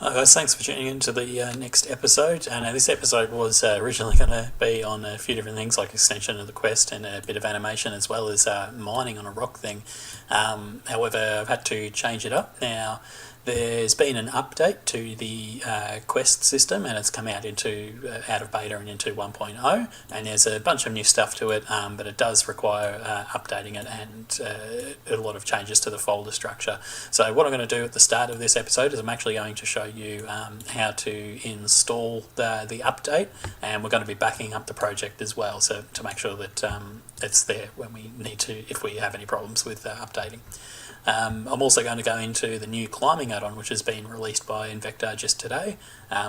Hi guys, thanks for tuning in to the next episode. And this episode was originally going to be on a few different things like extension of the quest and a bit of animation as well as mining on a rock thing. However, I've had to change it up. Now, there's been an update to the quest system and it's come out out of beta and into 1.0, and there's a bunch of new stuff to it, but it does require updating it and a lot of changes to the folder structure. So what I'm going to do at the start of this episode is I'm actually going to show you how to install the update, and we're going to be backing up the project as well, so to make sure that it's there when we need to, if we have any problems with updating. I'm also going to go into the new climbing add-on, which has been released by Invector just today.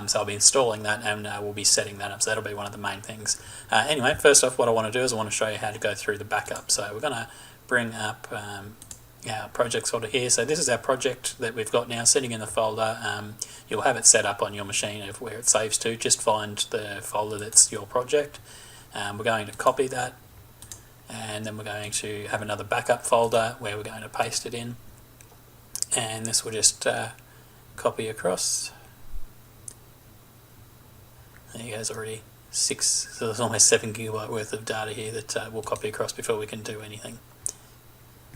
So I'll be installing that and we'll be setting that up. So that'll be one of the main things. Anyway, first off, what I want to do is I want to show you how to go through the backup. So we're going to bring up our project folder here. So this is our project that we've got now sitting in the folder. You'll have it set up on your machine of where it saves to. Just find the folder that's your project. We're going to copy that. And then we're going to have another backup folder where we're going to paste it in, and this will just copy across. There you go, it's already 6, so there's almost 7 GB worth of data here that we'll copy across before we can do anything.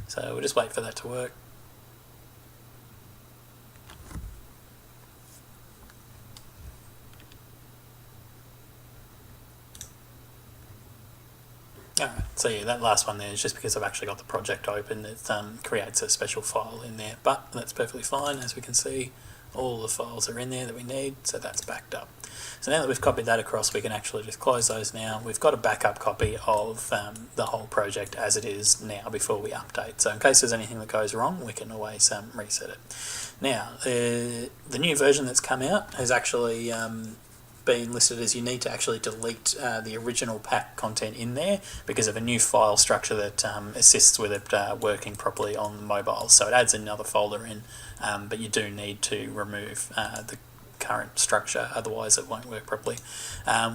So we'll just wait for that to work. Alright, so yeah, that last one there is just because I've actually got the project open. It creates a special file in there, but that's perfectly fine. As we can see, all the files are in there that we need, so that's backed up. So now that we've copied that across, we can actually just close those now. We've got a backup copy of the whole project as it is now before we update. So in case there's anything that goes wrong, we can always reset it. Now, the new version that's come out has actually been listed as you need to actually delete the original pack content in there because of a new file structure that assists with it working properly on the mobile. So it adds another folder in, but you do need to remove the current structure, otherwise it won't work properly.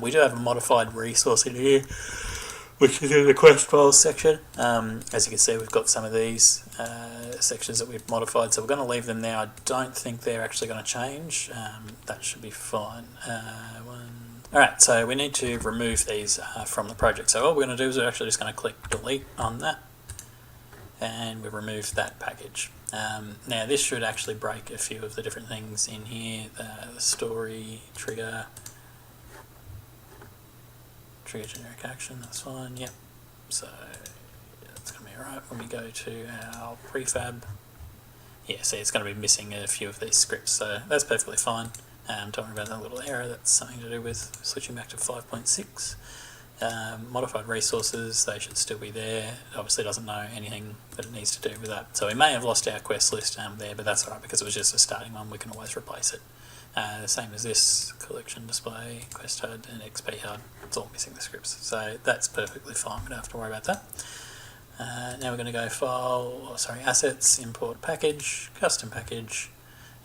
We do have a modified resource in here, which is in the quest files section. As you can see, we've got some of these sections that we've modified, so we're going to leave them there. I don't think they're actually going to change. That should be fine. Alright, so we need to remove these from the project. So what we're going to do is we're actually just going to click delete on that, and we remove that package. Now this should actually break a few of the different things in here. The story, trigger generic action, that's fine, yep. So that's going to be alright. When we go to our prefab, yeah, see it's going to be missing a few of these scripts, so that's perfectly fine. Don't worry about that little error, that's something to do with switching back to 5.6. Modified resources, they should still be there. It obviously doesn't know anything that it needs to do with that. So we may have lost our quest list there, but that's alright because it was just a starting one, we can always replace it. The same as this, collection display, quest HUD and XP HUD, it's all missing the scripts. So that's perfectly fine, we don't have to worry about that. Now we're going to go assets, import package, custom package,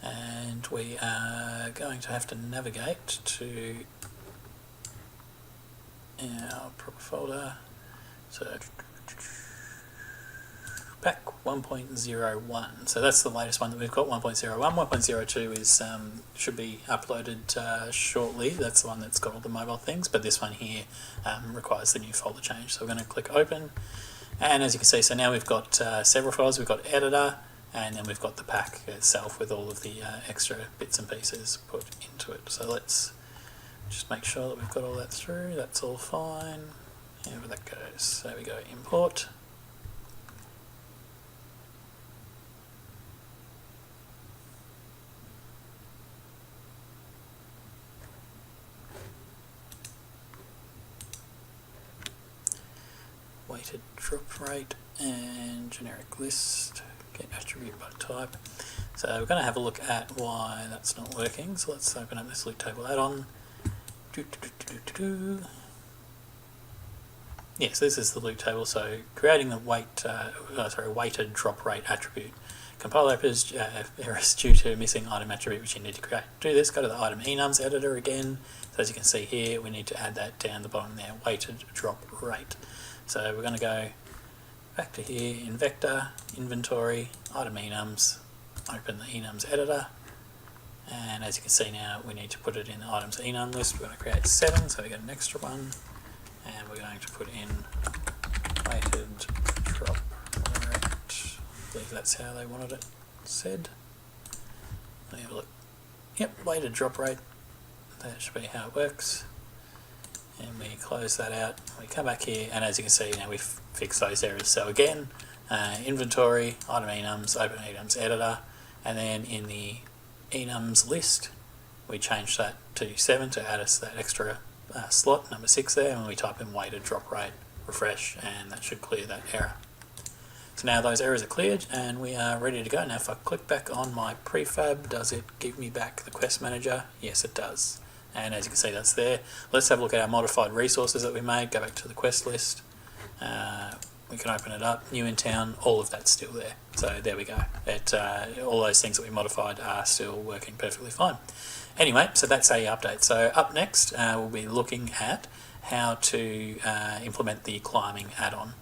and we are going to have to navigate to our proper folder. So pack 1.01, so that's the latest one that we've got, 1.01. 1.02 is should be uploaded shortly. That's the one that's got all the mobile things, but this one here requires the new folder change. So we're going to click open, and as you can see, so now we've got several files. We've got editor, and then we've got the pack itself with all of the extra bits and pieces put into it. So let's just make sure that we've got all that through. That's all fine. However that goes. There we go, import. Weighted drop rate and generic list. Get attribute by type. So we're going to have a look at why that's not working. So let's open up this loop table add-on. Yes, this is the loop table. So creating the weighted drop rate attribute. Compile errors due to missing item attribute which you need to create. To do this, go to the item enums editor again. So as you can see here, we need to add that down the bottom there, weighted drop rate. So we're going to go back to here, Invector, inventory, item enums, open the enums editor, And as you can see now, we need to put it in the items enum list. We're going to create 7, so we get an extra one, and we're going to put in weighted drop rate. I believe that's how they wanted it said. Let me have a look. Yep, weighted drop rate. That should be how it works. And we close that out. We come back here, and as you can see now, we've fixed those errors. So again, inventory, item enums, open enums editor, and then in the enums list, we change that to 7 to add us that extra slot, number 6 there, and we type in weighted drop rate, refresh, and that should clear that error. So now those errors are cleared, and we are ready to go. Now if I click back on my prefab, does it give me back the quest manager? Yes, it does. And as you can see, that's there. Let's have a look at our modified resources that we made. Go back to the quest list. We can open it up. New in town, all of that's still there. So there we go. All those things that we modified are still working perfectly fine. Anyway, so that's how you update. So up next, we'll be looking at how to implement the climbing add-on.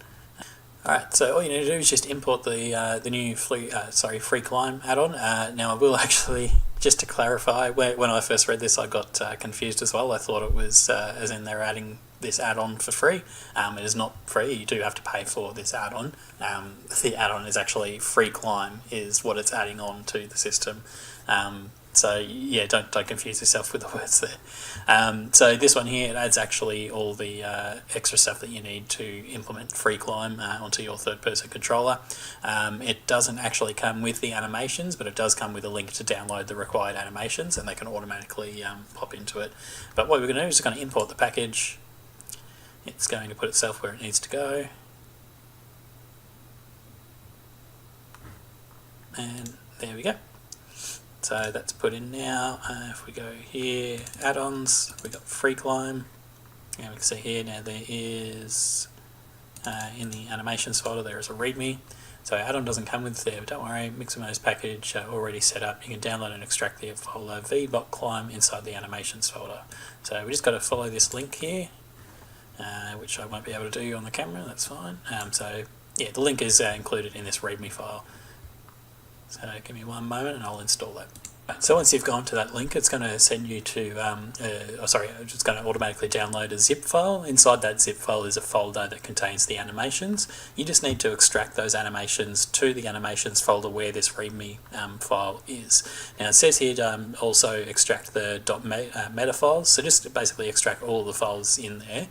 Alright, so all you need to do is just import the new FREECLIMB add-on. Now I will actually, just to clarify, when I first read this I got confused as well. I thought it was as in they're adding this add-on for free. It is not free, you do have to pay for this add-on. The add-on is actually FREECLIMB is what it's adding on to the system. So yeah, don't confuse yourself with the words there. So this one here, it adds actually all the extra stuff that you need to implement FREECLIMB onto your third-person controller. It doesn't actually come with the animations, but it does come with a link to download the required animations, and they can automatically pop into it. But what we're going to do is just going to import the package. It's going to put itself where it needs to go. And there we go. So that's put in now. If we go here, add-ons, we've got FREECLIMB, and we can see here now there is, in the animations folder, there is a README. So add-on doesn't come with there, but don't worry, Miximo's package already set up. You can download and extract the folder v.climb inside the animations folder. So we just got to follow this link here, which I won't be able to do on the camera, that's fine. So yeah, the link is included in this README file. So give me one moment and I'll install that. So once you've gone to that link, it's going to send you to, it's going to automatically download a zip file. Inside that zip file is a folder that contains the animations. You just need to extract those animations to the animations folder where this README file is. Now it says here to also extract the .meta files, so just basically extract all the files in there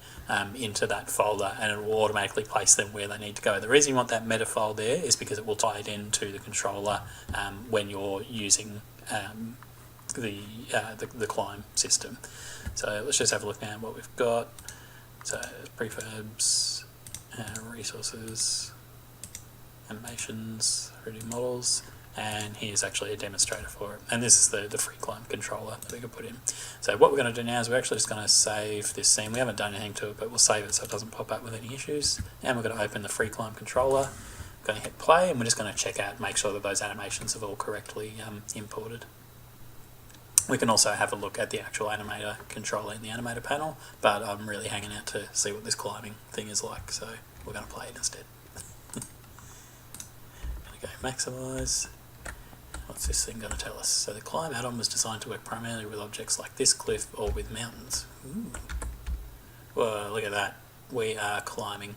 into that folder, and it will automatically place them where they need to go. The reason you want that meta file there is because it will tie it into the controller when you're using the climb system. So let's just have a look now at what we've got. So prefabs, resources, animations, 3D models, and here's actually a demonstrator for it. And this is the FREECLIMB controller that we can put in. So what we're going to do now is we're actually just going to save this scene. We haven't done anything to it, but we'll save it so it doesn't pop up with any issues. And we're going to open the FREECLIMB controller. Going to hit play, and we're just going to check out, make sure that those animations have all correctly imported. We can also have a look at the actual animator controller in the animator panel, but I'm really hanging out to see what this climbing thing is like, so we're going to play it instead. Going to go maximise. What's this thing going to tell us? So the climb add-on was designed to work primarily with objects like this cliff or with mountains. Ooh. Whoa, look at that. We are climbing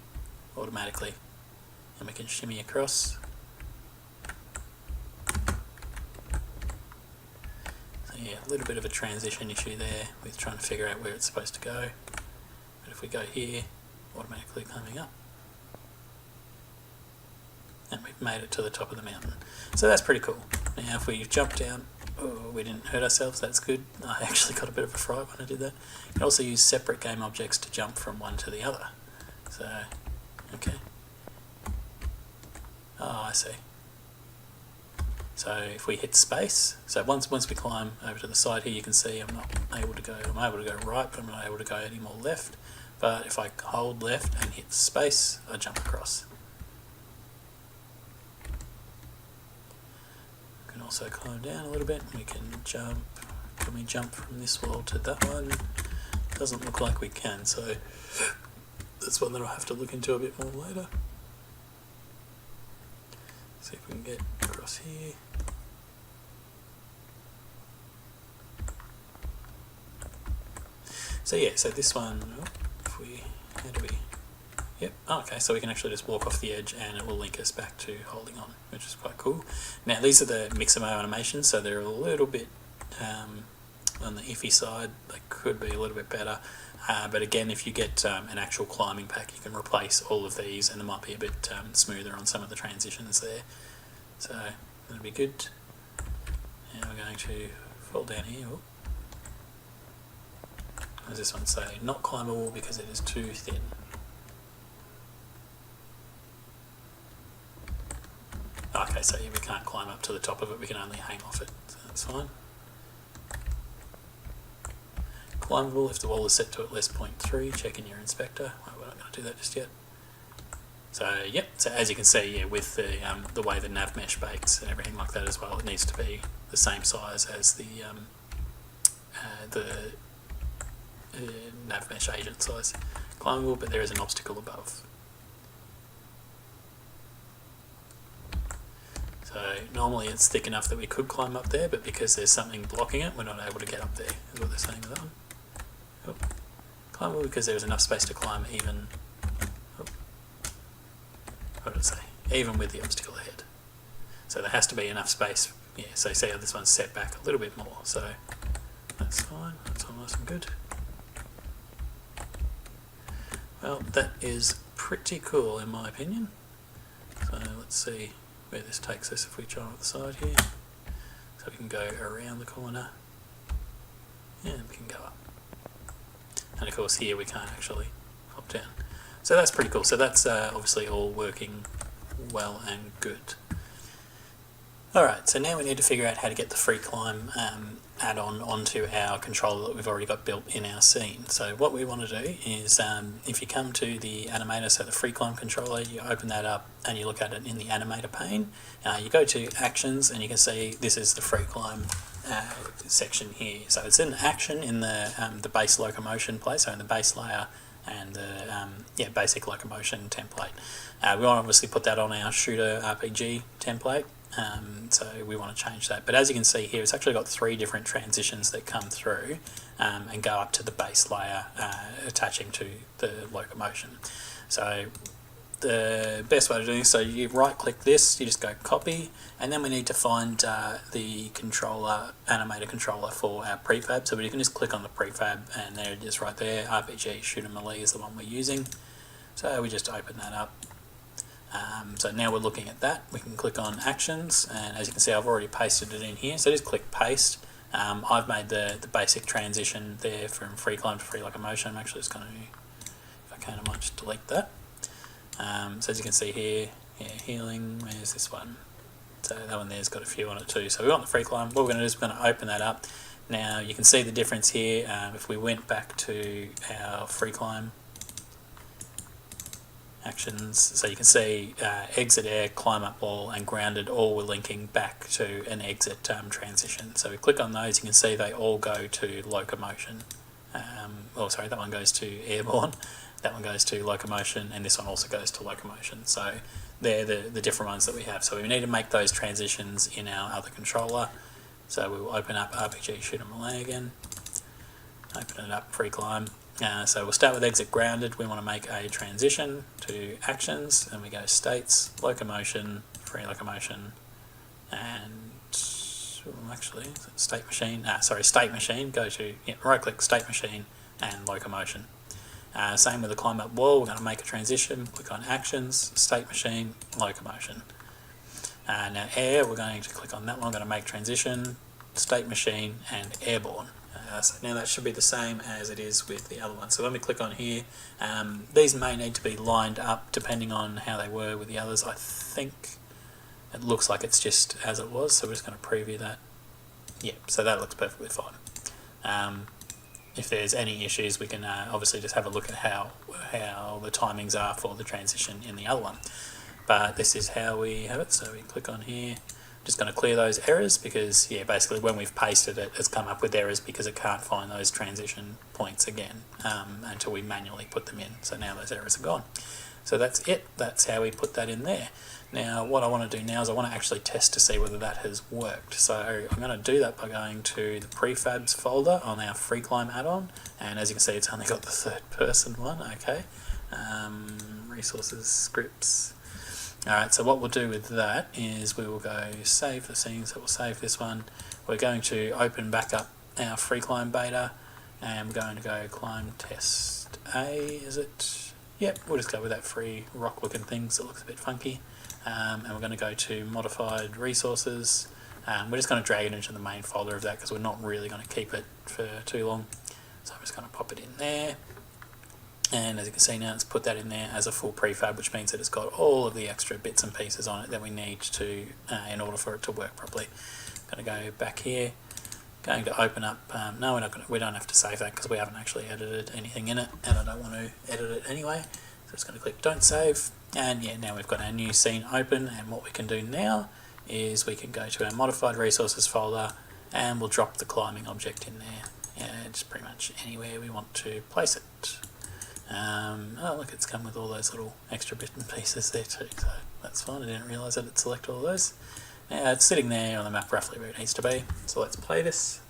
automatically. And we can shimmy across. So yeah, a little bit of a transition issue there with trying to figure out where it's supposed to go. But if we go here, automatically coming up. And we've made it to the top of the mountain. So that's pretty cool. Now if we jump down, oh, we didn't hurt ourselves, that's good. I actually got a bit of a fright when I did that. You can also use separate game objects to jump from one to the other. So, okay. Oh, I see. So if we hit space, so once we climb over to the side here, you can see I'm able to go right, but I'm not able to go any more left. But if I hold left and hit space, I jump across. We can also climb down a little bit. We can jump. Can we jump from this wall to that one? Doesn't look like we can, so that's one that I'll have to look into a bit more later. See if we can get across here. So yeah, so this one, if we, how do we, yep, oh, okay, so we can actually just walk off the edge and it will link us back to holding on, which is quite cool. Now these are the Mixamo animations, so they're a little bit on the iffy side. They could be a little bit better, but again, if you get an actual climbing pack, you can replace all of these and it might be a bit smoother on some of the transitions there. So that'll be good. Now we're going to fall down here. As this one say, not climbable because it is too thin. Okay, so yeah, we can't climb up to the top of it, we can only hang off it, so that's fine. Climbable if the wall is set to at least 0.3, check in your inspector. Oh, we're not going to do that just yet. So yep, so as you can see, yeah, with the way the nav mesh bakes and everything like that as well, it needs to be the same size as the nav mesh agent size. Climbable, but there is an obstacle above. So normally it's thick enough that we could climb up there, but because there's something blocking it, we're not able to get up there, is what they're saying with that one. Oh. Climbable because there's enough space to climb even, what did it say? Even with the obstacle ahead. So there has to be enough space, yeah, so see how this one's set back a little bit more, so that's fine, that's all nice and good. Well, that is pretty cool in my opinion. So let's see where this takes us if we try on the side here. So we can go around the corner and we can go up. And of course here we can't actually hop down. So that's pretty cool. So that's obviously all working well and good. Alright, so now we need to figure out how to get the FREECLIMB add-on onto our controller that we've already got built in our scene. So what we want to do is, if you come to the animator, so the FREECLIMB controller, you open that up and you look at it in the animator pane. You go to actions and you can see this is the FREECLIMB section here. So it's in action in the base locomotion place, so in the base layer and the basic locomotion template. We want to obviously put that on our shooter RPG template. So we want to change that, but as you can see here, it's actually got 3 different transitions that come through and go up to the base layer attaching to the locomotion. So the best way to do this, so you right click this, you just go copy, and then we need to find the controller, animator controller for our prefab. So we can just click on the prefab and there it is right there. RPG Shooter Melee is the one we're using, so we just open that up. So now we're looking at that, we can click on actions, and as you can see I've already pasted it in here, so just click paste. I've made the basic transition there from FREECLIMB to free locomotion. I'm actually just going to, if I can, I might just delete that. So as you can see here, yeah, healing, where's this one? So that one there's got a few on it too. So we want the FREECLIMB. What we're going to do is we're going to open that up. Now you can see the difference here. If we went back to our FREECLIMB actions, so you can see exit air, climb up wall and grounded all were linking back to an exit transition. So we click on those, you can see they all go to locomotion. Oh sorry, that one goes to airborne, that one goes to locomotion, and this one also goes to locomotion. So they're the different ones that we have. So we need to make those transitions in our other controller. So we will open up RPG Shooter Melee again, open it up, FREECLIMB. So we'll start with exit grounded. We want to make a transition to actions, and we go states, locomotion, free locomotion, and actually state machine. State machine. Go to right click state machine and locomotion. Same with the climb up wall. We're going to make a transition. Click on actions, state machine, locomotion. Now air. We're going to click on that one. We're going to make transition, state machine, and airborne. So now that should be the same as it is with the other one. So when we click on here, these may need to be lined up depending on how they were with the others. I think it looks like it's just as it was, so we're just going to preview that. Yep, so that looks perfectly fine. If there's any issues, we can obviously just have a look at how the timings are for the transition in the other one. But this is how we have it, so we click on here. Just going to clear those errors because, yeah, basically when we've pasted it, it's come up with errors because it can't find those transition points again until we manually put them in. So now those errors are gone. So that's it. That's how we put that in there. Now what I want to do now is I want to actually test to see whether that has worked. So I'm going to do that by going to the prefabs folder on our FREECLIMB add-on, and as you can see it's only got the third person one. Okay, resources, scripts. Alright, so what we'll do with that is we will go save the scene. So we'll save this one. We're going to open back up our FREECLIMB beta, and we're going to go climb test A, is it? Yep, we'll just go with that free rock looking thing so it looks a bit funky. And we're going to go to modified resources. We're just going to drag it into the main folder of that because we're not really going to keep it for too long. So I'm just going to pop it in there. And as you can see now, it's put that in there as a full prefab, which means that it's got all of the extra bits and pieces on it that we need to in order for it to work properly. I'm going to go back here. Going to open up. No, we don't have to save that because we haven't actually edited anything in it, and I don't want to edit it anyway. So just going to click Don't Save, and yeah, now we've got our new scene open. And what we can do now is we can go to our modified resources folder, and we'll drop the climbing object in there. Yeah, just pretty much anywhere we want to place it. Oh look, it's come with all those little extra bits and pieces there too, so that's fine. I didn't realise that it'd select all of those. Now it's sitting there on the map roughly where it needs to be, so let's play this.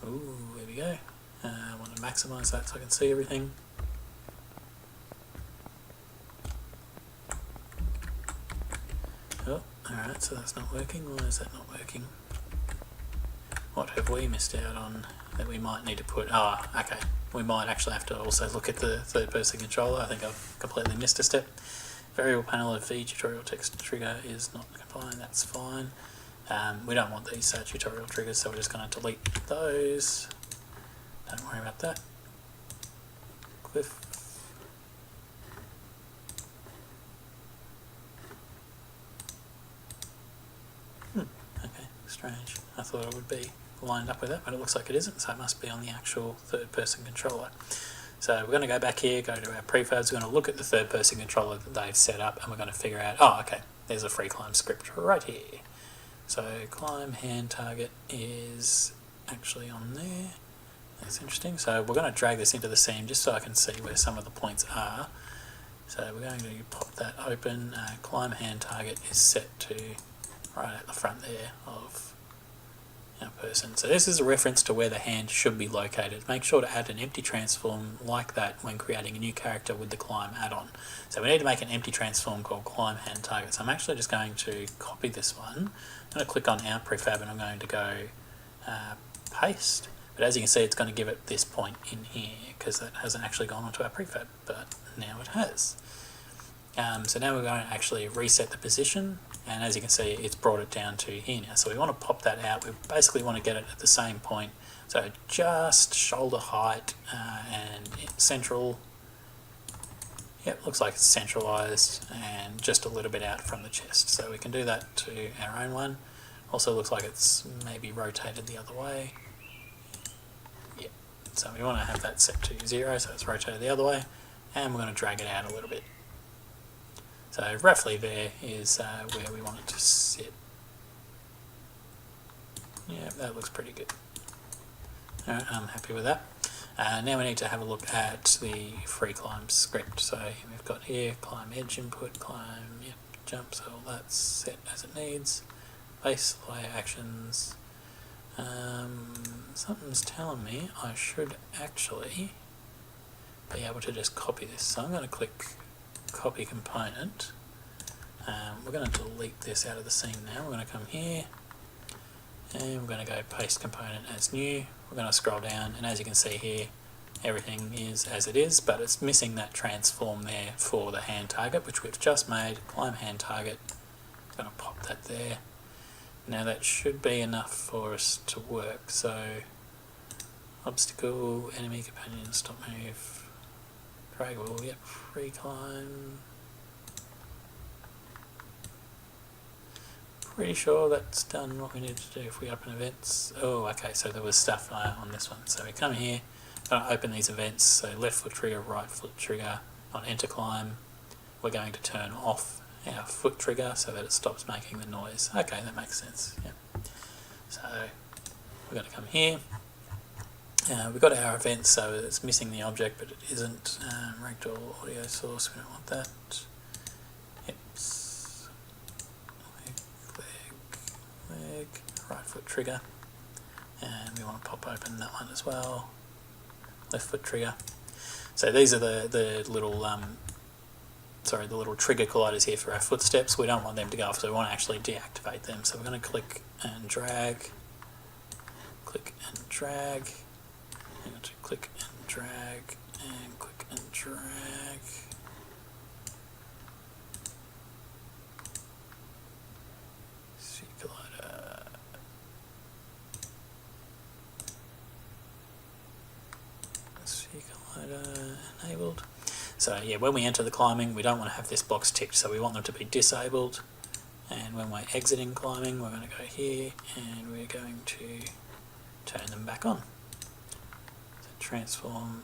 Ooh, there we go. I want to maximise that so I can see everything. Oh, alright, so that's not working. Why is that not working? What have we missed out on that we might need to put? Oh, okay. We might actually have to also look at the third person controller. I think I've completely missed a step. Variable panel of V tutorial text trigger is not compliant. That's fine. We don't want these tutorial triggers, so we're just going to delete those. Don't worry about that. Cliff. Okay, strange. I thought it would be lined up with that, but it looks like it isn't, so it must be on the actual third person controller. So we're going to go back here, go to our prefabs, we're going to look at the third person controller that they've set up, and we're going to figure out, oh okay, there's a FREECLIMB script right here. So climb hand target is actually on there. That's interesting. So we're going to drag this into the scene just so I can see where some of the points are. So we're going to pop that open. Climb hand target is set to right at the front there of our person. So this is a reference to where the hand should be located. Make sure to add an empty transform like that when creating a new character with the climb add-on. So we need to make an empty transform called climb hand target. So I'm actually just going to copy this one. I'm going to click on our prefab and I'm going to go paste. But as you can see, it's going to give it this point in here because that hasn't actually gone onto our prefab, but now it has. So now we're going to actually reset the position, and as you can see it's brought it down to here now. So we want to pop that out. We basically want to get it at the same point, so just shoulder height and central. Yep, looks like it's centralized and just a little bit out from the chest. So we can do that to our own one. Also looks like it's maybe rotated the other way. Yep, so we want to have that set to 0, so it's rotated the other way, and we're going to drag it out a little bit. So roughly there is where we want it to sit. Yeah, that looks pretty good. Alright, I'm happy with that. Now we need to have a look at the FREECLIMB script. So we've got here climb edge input, climb, yep, jump, so all that's set as it needs. Base layer actions. Something's telling me I should actually be able to just copy this. So I'm going to click copy component. We're going to delete this out of the scene now. We're going to come here and we're going to go paste component as new. We're going to scroll down, and as you can see here everything is as it is, but it's missing that transform there for the hand target, which we've just made. Climb hand target, I'm going to pop that there. Now that should be enough for us to work. So obstacle, enemy, companion, stop move, drag wheel, yep, FREECLIMB. Pretty sure that's done what we need to do. If we open events, oh okay, so there was stuff on this one. So we come here, going to open these events, so left foot trigger, right foot trigger. On enter climb, we're going to turn off our foot trigger so that it stops making the noise. Okay, that makes sense. Yep. So we're going to come here We've got our event, so it's missing the object, but it isn't. Ragdoll audio source, we don't want that. Hips, leg, right foot trigger, and we want to pop open that one as well. Left foot trigger. So these are the little the little trigger colliders here for our footsteps. We don't want them to go off, so we want to actually deactivate them. So we're going to click and drag, click and drag. I'm going to click and drag and click and drag. Sphere collider. Sphere collider enabled. So yeah, when we enter the climbing, we don't want to have this box ticked, so we want them to be disabled. And when we're exiting climbing, we're going to go here and we're going to turn them back on. Transform,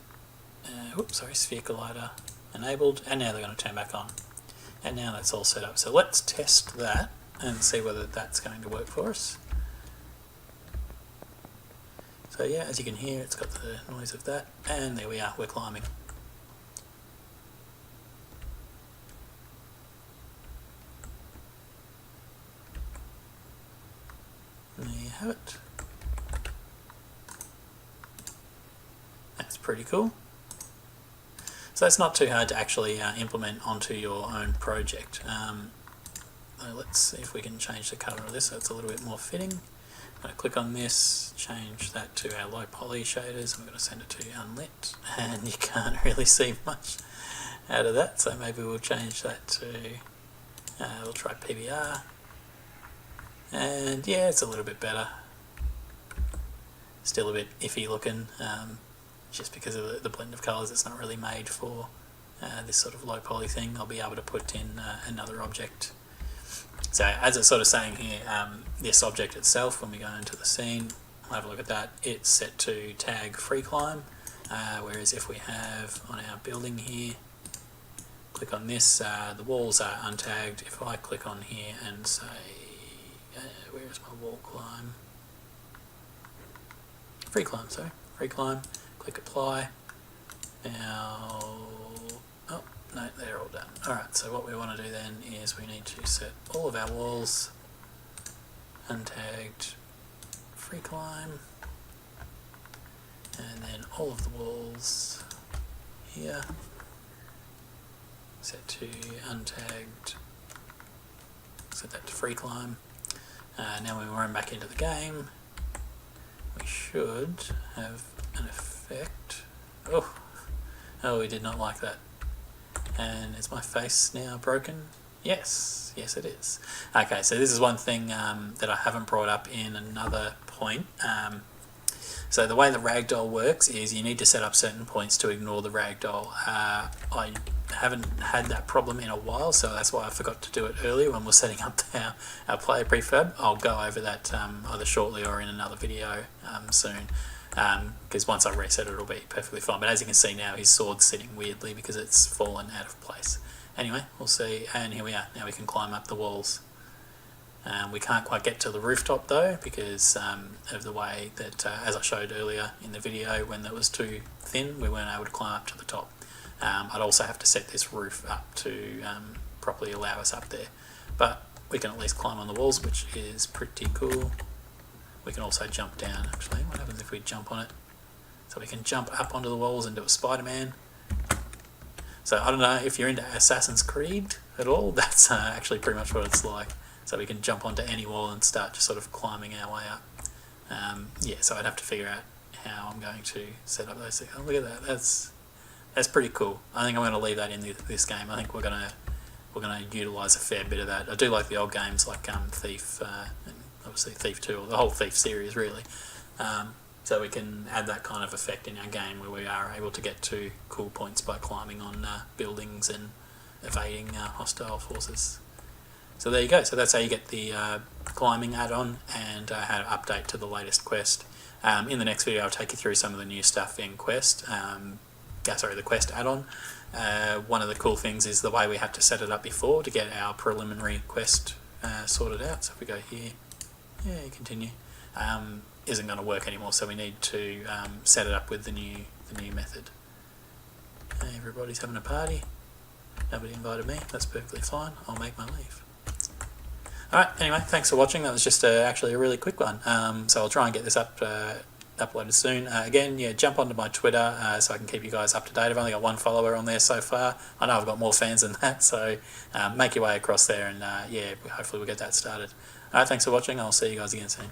sphere collider enabled, and now they're going to turn back on. And now that's all set up. So let's test that and see whether that's going to work for us. So yeah, as you can hear, it's got the noise of that, and there we are, we're climbing. There you have it. That's pretty cool. So it's not too hard to actually implement onto your own project. Let's see if we can change the colour of this so it's a little bit more fitting. I'm going to click on this, change that to our low poly shaders, and we're going to send it to unlit, and you can't really see much out of that, so maybe we'll change that to, we'll try PBR, and yeah, it's a little bit better. Still a bit iffy looking. Just because of the blend of colours, it's not really made for this sort of low poly thing. I'll be able to put in another object. So as it's sort of saying here, this object itself, when we go into the scene, we'll have a look at that, it's set to tag FREECLIMB, whereas if we have on our building here, click on this, the walls are untagged. If I click on here and say, where is my wall climb? FREECLIMB, sorry, FREECLIMB. Click apply. Now, oh no, they're all done. Alright, so what we want to do then is we need to set all of our walls untagged FREECLIMB, and then all of the walls here set to untagged, set that to FREECLIMB. Now when we run back into the game, we should have an effect. Oh, we did not like that. And is my face now broken? Yes, it is. Okay, so this is one thing that I haven't brought up in another point. So the way the ragdoll works is you need to set up certain points to ignore the ragdoll. I haven't had that problem in a while, so that's why I forgot to do it earlier when we're setting up our player prefab. I'll go over that either shortly or in another video soon, because once I reset it, it'll be perfectly fine. But as you can see now, his sword's sitting weirdly because it's fallen out of place. Anyway, we'll see, and here we are. Now we can climb up the walls. We can't quite get to the rooftop though because of the way that, as I showed earlier in the video, when that was too thin, we weren't able to climb up to the top. I'd also have to set this roof up to properly allow us up there. But we can at least climb on the walls, which is pretty cool. We can also jump down, actually. What happens if we jump on it? So we can jump up onto the walls and do a Spider-Man. So I don't know if you're into Assassin's Creed at all, that's actually pretty much what it's like. So we can jump onto any wall and start just sort of climbing our way up. Yeah, so I'd have to figure out how I'm going to set up those things. Oh, look at that, that's pretty cool. I think I'm going to leave that in this game. I think we're going to utilise a fair bit of that. I do like the old games like Thief, and obviously Thief 2, or the whole Thief series really. So we can add that kind of effect in our game where we are able to get to cool points by climbing on buildings and evading hostile forces. So there you go. So that's how you get the climbing add-on and how to update to the latest quest. In the next video, I'll take you through some of the new stuff in Quest. The Quest add-on. One of the cool things is the way we had to set it up before to get our preliminary quest sorted out. So if we go here, yeah, continue. isn't going to work anymore. So we need to set it up with the new method. Everybody's having a party. Nobody invited me. That's perfectly fine. I'll make my leave. Alright, anyway, thanks for watching. That was just actually a really quick one. So I'll try and get this uploaded soon. Again, yeah, jump onto my Twitter so I can keep you guys up to date. I've only got one follower on there so far. I know I've got more fans than that, so make your way across there and yeah, hopefully we'll get that started. Alright, thanks for watching. I'll see you guys again soon.